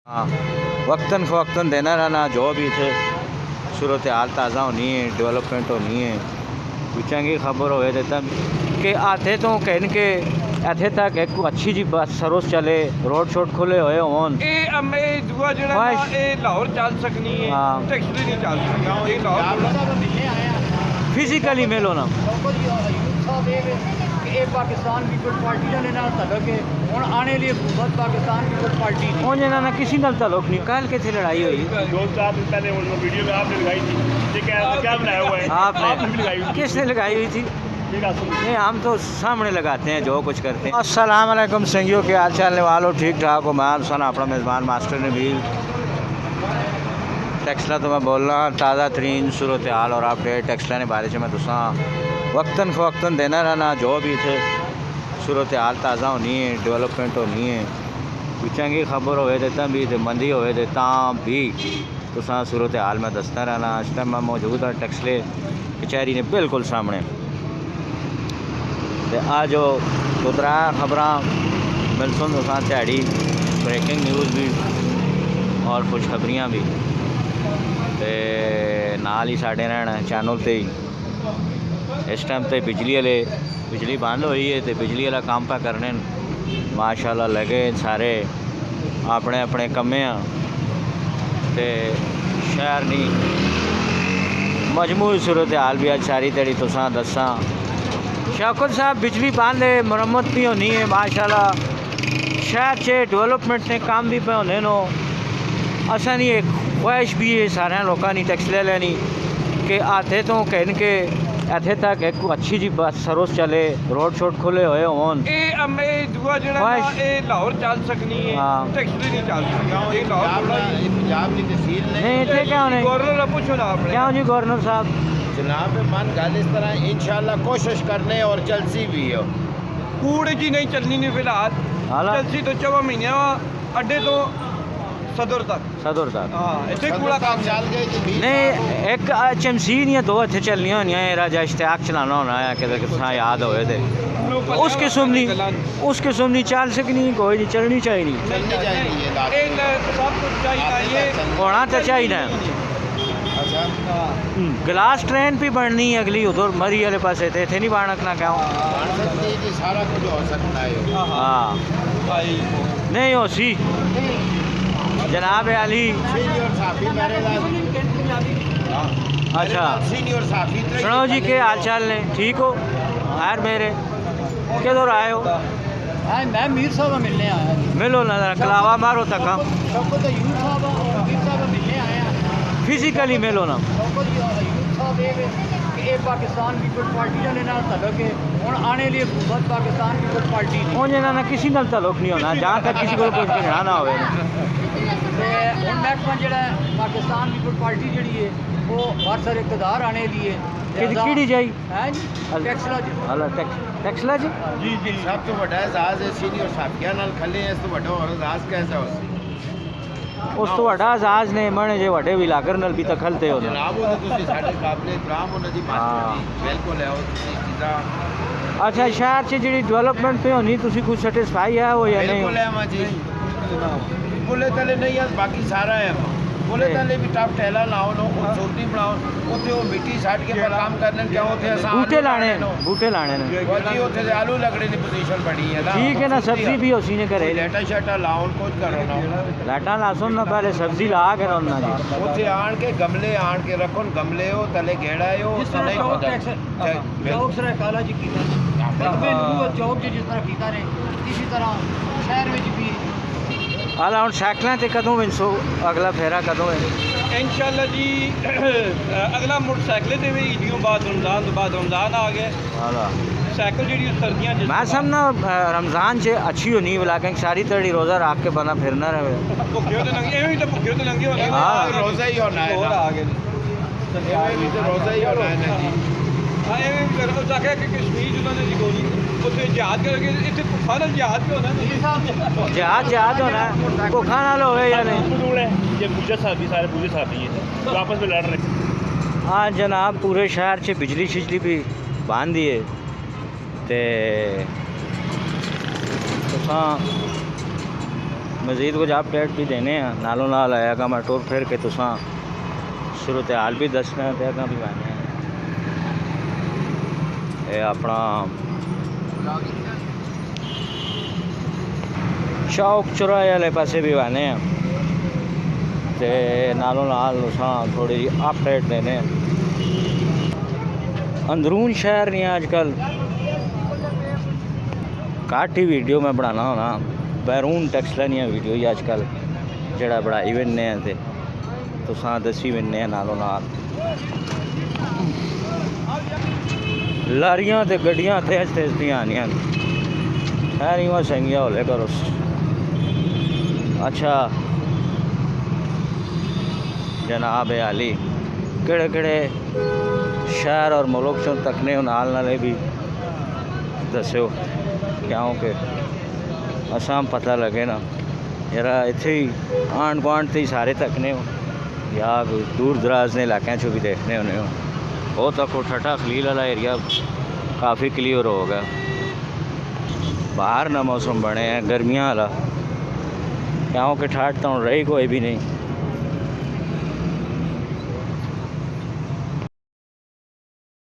हाँ, वक्तन फ़वक्तन देना रहना जो भी थे सूरत हाल ताज़ा होनी है, डेवलपमेंट होनी है, चंगी खबर होए थे तब के आते तो कहन के इत्थे तक एक अच्छी जी बस सरोस चले रोड शोड खुले होए होन दुआ जड़ा लाहौर चल सकनी है हाँ। टैक्सी नहीं चल सकनी ये लाहौर फिजिकली मिलो ना पाकिस्तान पीपल्स पार्टी का लेना तलक है हुण आने लिए हुकूमत पाकिस्तान पीपल्स पार्टी ने उन ना किसी नाल ताल्लुक नहीं कल के थे लड़ाई हुई 2-4 दिन पहले वो वीडियो में आपने लगाई थी ये क्या बनाया हुआ है आपने भी लगाई हुई थी। किसने लगाई हुई थी ठीक है सुन नहीं हम तो सामने लगाते हैं जो कुछ करते हैं। अस्सलाम वालेकुम संगियों के हाल चाल वालों ठीक ठाक हो मैं सन अपना मेज़बान मास्टर नबील टेक्सला तो मैं बोल रहा ताज़ा तरीन सूरत हाल और अपडेट टेक्सला ने बारे में तुसा वक्तन फ़वक्तन देना रहना जो भी थे सूरत हाल ताज़ा होनी है डेवलपमेंट होनी है चंगी खबर होए थे तब भी मंदी होए थे तां भी तुसा सूरत हाल में दसता रहना इस टाइम मैं मौजूद हाँ टेक्सले कचहरी ने बिल्कुल सामने ते आज जो दुतरा खबर मिलसन तुसा ध्याड़ी ब्रेकिंग न्यूज़ भी और खुशखबरियाँ भी ते नाल ही साढ़े रहना चैनल ते ही इस टाइम ते बिजली बंद हुई है तो बिजली वाला काम पे करने माशाल्लाह लगे सारे अपने अपने कम्मे ते शहर नहीं मजमूई सूरत हाल भी आज सारी तड़ी तुसा दसा शौकत साहब बिजली बंद है मुरम्मत भी होनी है माशाल्लाह शहर से डेवलपमेंट ने काम भी पे होने नो असा नहीं एक ख्वाहिश भी है सारे लोगों की टैक्स ले लेनी कि आते तो कहन के इत्थे तक एक अच्छी जी बस सरोस चले रोड शोड खुले होए होन दुआ जड़ा लाहौर चल सकनी है हाँ। टैक्सी नहीं चल सकनी ये लाहौर पंजाब की तहसील नहीं इतने क्या होने गवर्नर ने पूछो ना आपने क्या हो जी गवर्नर साहब जनाब मन गल इस तरह इंशाल्लाह कोशिश करने और जलसी भी हो कूड़े जी नहीं चलनी नहीं फिलहाल हाला चलसी तो 4 महीने अड्डे तो सदर तक सदर साहब हाँ इतने कूड़ा काम चल गई तो 20 नहीं एक चमसीन या दो इतने चलनी होनी है राजा इश्तियाक चलाना होना है कि तुसा याद होए थे उस किस्म नहीं चल सकनी कोई नहीं चलनी चाहिए चलनी चाहिए सब कुछ चाहिए होना तो चाहिए अच्छा ग्लास ट्रेन भी बननी है अगली उधर मरी वाले पास थे इतने नहीं बनना क्या बन सकती है कि सारा कुछ हो सकता है हाँ नहीं हो सी जनाब अली सीनियर साफी मेरे अच्छा सीनियर साफी सुनो जी के हाल चाल ने ठीक हो यार मेरे किधर आए हो मैं मीर साहब मिलने आया मिलो ना जरा कलावा मारो तक सबको तो यूथ साहब और मीर साहब मिलने आया फिजिकली मिलो ना सबको यूथ साहब ये पाकिस्तान पीपल्स पार्टी का लेना तलक है हुण आने लिए हुकूमत पाकिस्तान पीपल्स पार्टी ने उन ना किसी नाल ताल्लुक नहीं होना जहाँ तक किसी को कुछ कहना ना होवे ते हुण महकमा जेह्ड़ा पाकिस्तान पीपल्स पार्टी जेह्ड़ी है वो हर सर इकतदार आने लिए किहड़ी जाई है जी टैक्सला जी हला टैक्सला जी जी जी सब तो बड़ा एजाज है सीनियर साफिया नाल खले इस तो बड़ा और एजाज कैसा हो सी उस तो वड्डा आजाज ने मने जे वड्डे विलागर नाल भी तो खलते हो जनाब वो ਤੁਸੀਂ ਸਾਡੇ ਕਾਬਲੇ ਇਤਰਾਮ ਉਹਨਾਂ ਦੀ ਮਾਸਟਰ ਜੀ ਬਿਲਕੁਲ ਹੈ ਉਹ ਤੁਸੀਂ ਜਿੱਦਾਂ अच्छा शहर से जी डेवलपमेंट पे होनी तुसी कुछ सेटिस्फाई है वो या बिल्कुल नहीं है मां जी बुले तले नहीं है बाकी सारा है बुले तले भी टॉप टहला लाओ नो खूबसूरती बनाओ ਉੱਥੇ ਉਹ ਮਿੱਟੀ ਛੱਡ ਕੇ ਪਰ ਕੰਮ ਕਰਨੇ ਕਿਉਂ ਉੱਥੇ ਆਸਾਨ बूटे लाने ने ਉਹ ਜੀ ਉੱਥੇ ਦੇ ਆਲੂ ਲੱਗਣੇ ਦੀ ਪੋਜੀਸ਼ਨ ਬਣੀ ਹੈ ਨਾ ठीक है ना सब्जी भी उसी ने करे ਲੈਟਾ ਸ਼ਟਾ ਲਾਉਣ ਕੁਝ ਕਰੋ ਨਾ लाटा लासुन ना पहले सब्जी ला के ना जी ਉੱਥੇ ਆਣ ਕੇ ਗਮਲੇ ਆਣ ਕੇ ਰੱਖੋ ਗਮਲੇ ਉਹ ਤਲੇ ਗੇੜਾ ਹੈ ਉਹ ਉੱਥੇ ਨਹੀਂ ਪਤਾ चौक सर काला जी की ਚੌਕ ਜਿਸ ਤਰ੍ਹਾਂ ਕੀਤਾ ਨੇ ਇਸੇ ਤਰ੍ਹਾਂ ਸ਼ਹਿਰ ਵਿੱਚ ਵੀ हाल हम साइकिलें ते कदों विंसो अगला फेरा कदों है इंशाल्लाह जी अगला मोटरसाइकिल ते भी ईदियों बाद रमजान आ गए हाला साइकिल जी सर्दियाँ मैं समझना रमज़ान से अच्छी होनी लेकिन सारी तड़ी रोज़ा रख के बंदा फिरना रहे भुखे तो लंघे एवं तो भुखे तो लंघे होने हाँ। रोज़ा ही होना है और ना आ गए ਇਹ ਵੀ ਤੇ ਰੋਜ਼ਾ ਹੀ ਹੋਣਾ ਹੈ ਨਾ ਜੀ हाँ एवं भी करो जाके कि कश्मीर जिन्होंने जी गोली उत्थे जहाज करके इतने भुखा ना जहाज पे होना जहाज होना है भुखा ना लो या नहीं दूर है ये पूजा साथी सारे पूजे साथी हैं तो आपस में लड़ रहे हाँ जनाब पूरे शहर से बिजली शिजली भी बांध दिए ते मज़ीद कुछ अपडेट भी देने हैं नालों नाल आएगा मैं टुर फिर के तुसां सूरत हाल भी दसना ते अग्गां भी आने हैं ये अपना चौक चौराहे वाले पासे भी आने हैं ते नालों नाल तुसां थोड़ी जी अपडेट देने हैं अंदरून शहर नहीं आजकल घट ही वीडियो मैं बनाना होना बैरून टैक्सला नहीं वीडियो ही अजकल जड़ा बनाई बिन्ने ते तुसां दसी बिन्ने नालों नाल लारियां ते गड्डियां तेज तेज दियां आनियां खैर इवां संगिया होले करो अच्छा जनाब आली केड़े केड़े शहर और मुल्क चों तकने नाल नाले भी दस्यो क्योंकि असां पता लगे ना जरा इत्थे ही आंढ गुआंढ ते ही सारे तकने हो या दूर दराज ने इलाकों चो भी देखने होने हो वो तक ठट्ठा खलील वाला एरिया काफ़ी क्लियर हो गया बाहर ना मौसम बने हैं गर्मियां वाला क्योंकि ठंड तो रही कोई भी नहीं